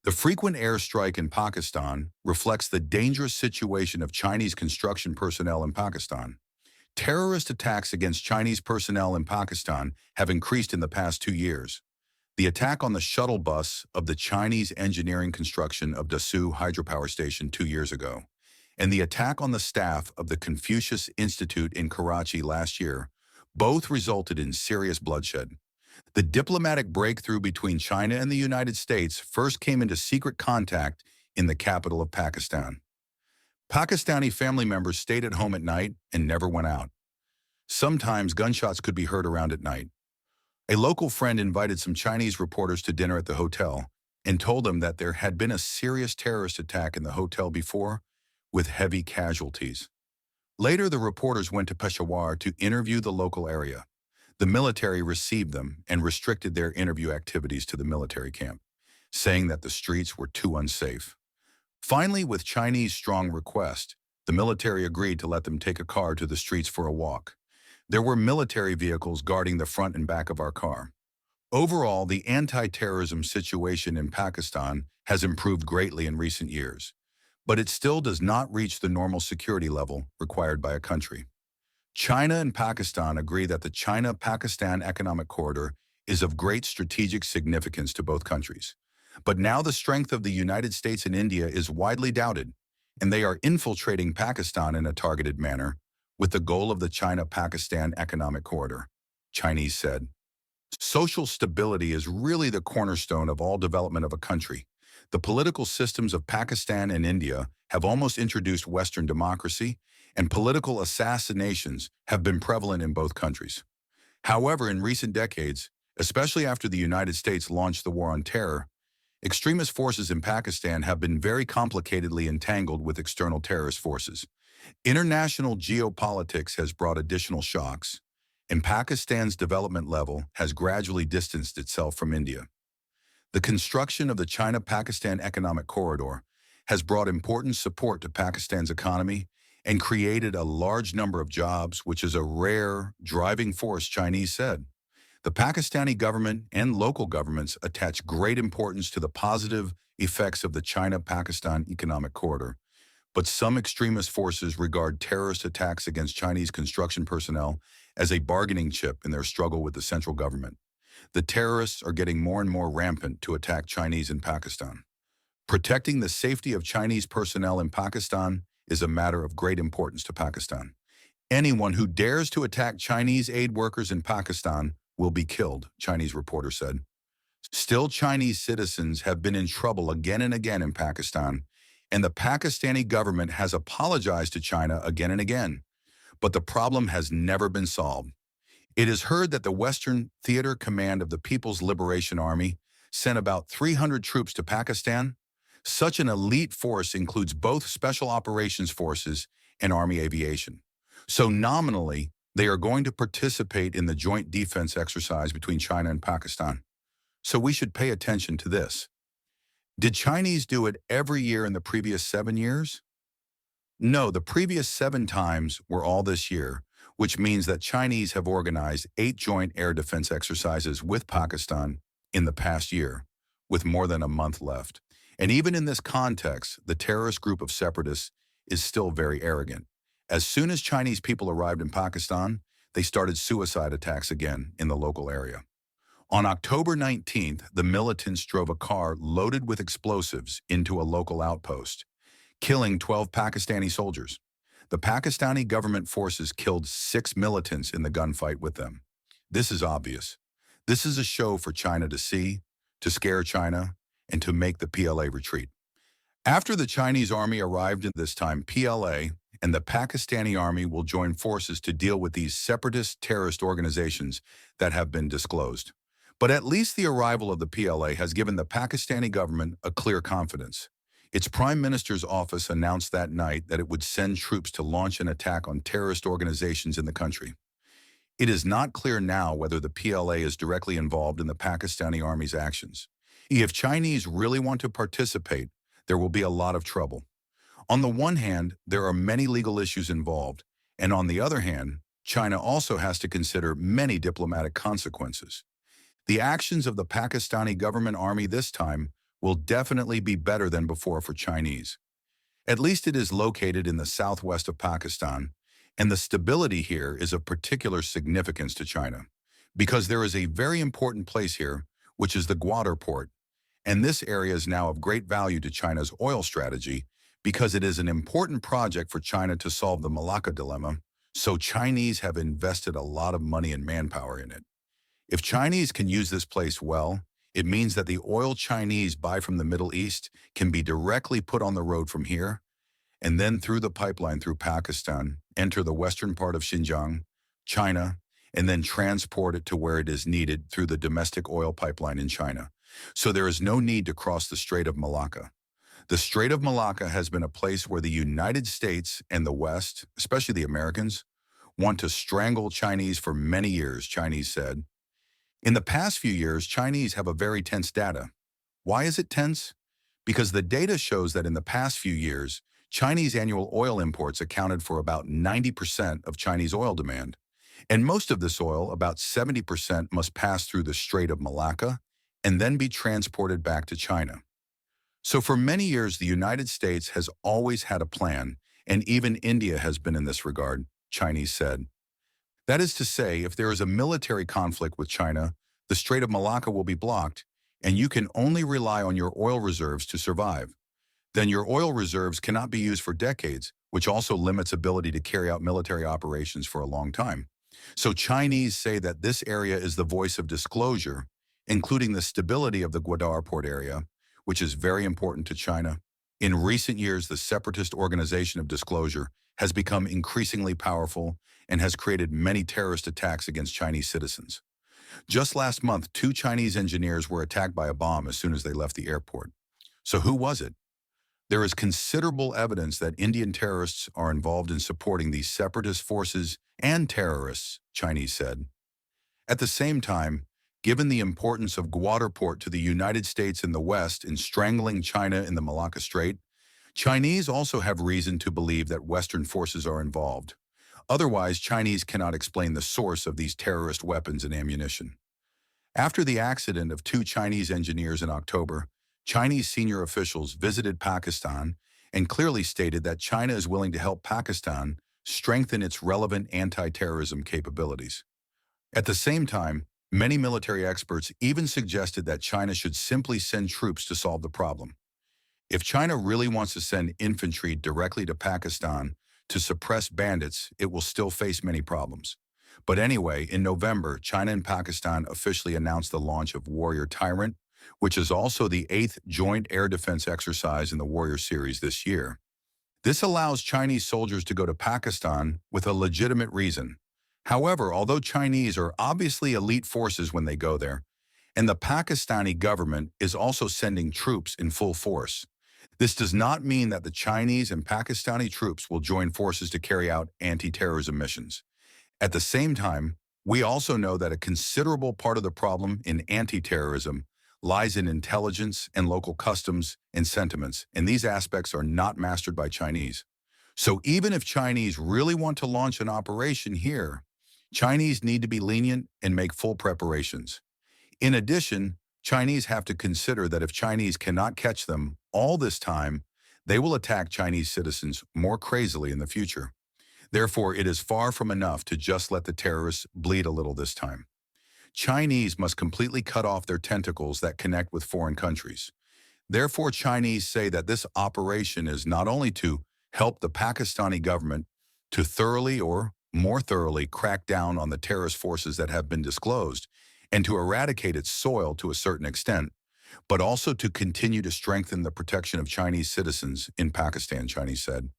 The frequent airstrike in Pakistan reflects the dangerous situation of Chinese construction personnel in Pakistan. Terrorist attacks against Chinese personnel in Pakistan have increased in the past 2 years. The attack on the shuttle bus of the Chinese engineering construction of Dasu hydropower station 2 years ago, and the attack on the staff of the Confucius Institute in Karachi last year, both resulted in serious bloodshed. The diplomatic breakthrough between China and the United States first came into secret contact in the capital of Pakistan. Pakistani family members stayed at home at night and never went out. Sometimes gunshots could be heard around at night. A local friend invited some Chinese reporters to dinner at the hotel and told them that there had been a serious terrorist attack in the hotel before, with heavy casualties. Later, the reporters went to Peshawar to interview the local area. The military received them and restricted their interview activities to the military camp, saying that the streets were too unsafe. Finally, with Chinese strong request, the military agreed to let them take a car to the streets for a walk. There were military vehicles guarding the front and back of our car. Overall, the anti-terrorism situation in Pakistan has improved greatly in recent years, but it still does not reach the normal security level required by a country. China and Pakistan agree that the China-Pakistan Economic Corridor is of great strategic significance to both countries. But now the strength of the United States and India is widely doubted, and they are infiltrating Pakistan in a targeted manner with the goal of the China-Pakistan Economic Corridor, Chinese said. Social stability is really the cornerstone of all development of a country. The political systems of Pakistan and India have almost introduced Western democracy, and political assassinations have been prevalent in both countries. However, in recent decades, especially after the United States launched the war on terror, extremist forces in Pakistan have been very complicatedly entangled with external terrorist forces. International geopolitics has brought additional shocks, and Pakistan's development level has gradually distanced itself from India. The construction of the China-Pakistan Economic Corridor has brought important support to Pakistan's economy and created a large number of jobs, which is a rare driving force, Chinese said. The Pakistani government and local governments attach great importance to the positive effects of the China-Pakistan Economic Corridor, but some extremist forces regard terrorist attacks against Chinese construction personnel as a bargaining chip in their struggle with the central government. The terrorists are getting more and more rampant to attack Chinese in Pakistan. Protecting the safety of Chinese personnel in Pakistan is a matter of great importance to Pakistan. Anyone who dares to attack Chinese aid workers in Pakistan will be killed, Chinese reporters said. Still, Chinese citizens have been in trouble again and again in Pakistan, and the Pakistani government has apologized to China again and again, but the problem has never been solved. It is heard that the Western Theater Command of the People's Liberation Army sent about 300 troops to Pakistan. Such an elite force includes both special operations forces and Army aviation. So nominally, they are going to participate in the joint defense exercise between China and Pakistan. So we should pay attention to this. Did Chinese do it every year in the previous 7 years? No, the previous 7 times were all this year, which means that Chinese have organized 8 joint air defense exercises with Pakistan in the past year, with more than a month left. And even in this context, the terrorist group of separatists is still very arrogant. As soon as Chinese people arrived in Pakistan, they started suicide attacks again in the local area. On October 19th, the militants drove a car loaded with explosives into a local outpost, killing 12 Pakistani soldiers. The Pakistani government forces killed 6 militants in the gunfight with them. This is obvious. This is a show for China to see, to scare China, and to make the PLA retreat. After the Chinese army arrived in this time, PLA and the Pakistani army will join forces to deal with these separatist terrorist organizations that have been disclosed. But at least the arrival of the PLA has given the Pakistani government a clear confidence. Its prime minister's office announced that night that it would send troops to launch an attack on terrorist organizations in the country. It is not clear now whether the PLA is directly involved in the Pakistani army's actions. If Chinese really want to participate, there will be a lot of trouble. On the one hand, there are many legal issues involved, and on the other hand, China also has to consider many diplomatic consequences. The actions of the Pakistani government army this time will definitely be better than before for Chinese. At least it is located in the southwest of Pakistan, and the stability here is of particular significance to China, because there is a very important place here, which is the Gwadar port, and this area is now of great value to China's oil strategy because it is an important project for China to solve the Malacca dilemma, so Chinese have invested a lot of money and manpower in it. If Chinese can use this place well, it means that the oil Chinese buy from the Middle East can be directly put on the road from here, and then through the pipeline through Pakistan, enter the western part of Xinjiang, China, and then transport it to where it is needed through the domestic oil pipeline in China. So there is no need to cross the Strait of Malacca. The Strait of Malacca has been a place where the United States and the West, especially the Americans, want to strangle Chinese for many years, Chinese said. In the past few years, Chinese have a very tense data. Why is it tense? Because the data shows that in the past few years, Chinese annual oil imports accounted for about 90% of Chinese oil demand. And most of this oil, about 70%, must pass through the Strait of Malacca and then be transported back to China. So for many years, the United States has always had a plan, and even India has been in this regard, Chinese said. That is to say, if there is a military conflict with China, the Strait of Malacca will be blocked, and you can only rely on your oil reserves to survive. Then your oil reserves cannot be used for decades, which also limits ability to carry out military operations for a long time. So Chinese say that this area is the voice of disclosure, including the stability of the Gwadar port area, which is very important to China. In recent years, the separatist organization of disclosure has become increasingly powerful and has created many terrorist attacks against Chinese citizens. Just last month, 2 Chinese engineers were attacked by a bomb as soon as they left the airport. So who was it? There is considerable evidence that Indian terrorists are involved in supporting these separatist forces and terrorists, Chinese said. At the same time, given the importance of Gwadar port to the United States and the West in strangling China in the Malacca Strait, Chinese also have reason to believe that Western forces are involved. Otherwise, Chinese cannot explain the source of these terrorist weapons and ammunition. After the accident of 2 Chinese engineers in October, Chinese senior officials visited Pakistan and clearly stated that China is willing to help Pakistan strengthen its relevant anti-terrorism capabilities. At the same time, many military experts even suggested that China should simply send troops to solve the problem. If China really wants to send infantry directly to Pakistan to suppress bandits, it will still face many problems. But anyway, in November, China and Pakistan officially announced the launch of Warrior Tyrant, which is also the 8th joint air defense exercise in the Warrior series this year. This allows Chinese soldiers to go to Pakistan with a legitimate reason. However, although Chinese are obviously elite forces when they go there, and the Pakistani government is also sending troops in full force, this does not mean that the Chinese and Pakistani troops will join forces to carry out anti-terrorism missions. At the same time, we also know that a considerable part of the problem in anti-terrorism lies in intelligence and local customs and sentiments, and these aspects are not mastered by Chinese. So even if Chinese really want to launch an operation here, Chinese need to be lenient and make full preparations. In addition, Chinese have to consider that if Chinese cannot catch them all this time, they will attack Chinese citizens more crazily in the future. Therefore, it is far from enough to just let the terrorists bleed a little this time. Chinese must completely cut off their tentacles that connect with foreign countries. Therefore, Chinese say that this operation is not only to help the Pakistani government to thoroughly or more thoroughly crack down on the terrorist forces that have been disclosed and to eradicate its soil to a certain extent, but also to continue to strengthen the protection of Chinese citizens in Pakistan, Chinese said.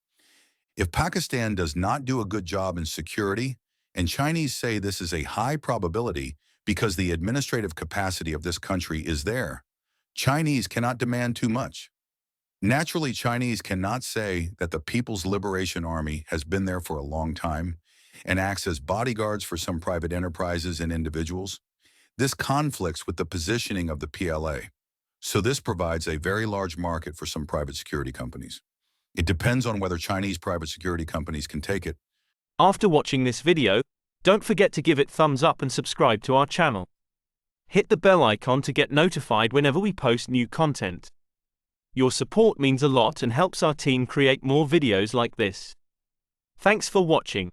If Pakistan does not do a good job in security, and Chinese say this is a high probability because the administrative capacity of this country is there, Chinese cannot demand too much. Naturally, Chinese cannot say that the People's Liberation Army has been there for a long time and acts as bodyguards for some private enterprises and individuals. This conflicts with the positioning of the PLA. So this provides a very large market for some private security companies. It depends on whether Chinese private security companies can take it. After watching this video, don't forget to give it thumbs up and subscribe to our channel. Hit the bell icon to get notified whenever we post new content. Your support means a lot and helps our team create more videos like this. Thanks for watching.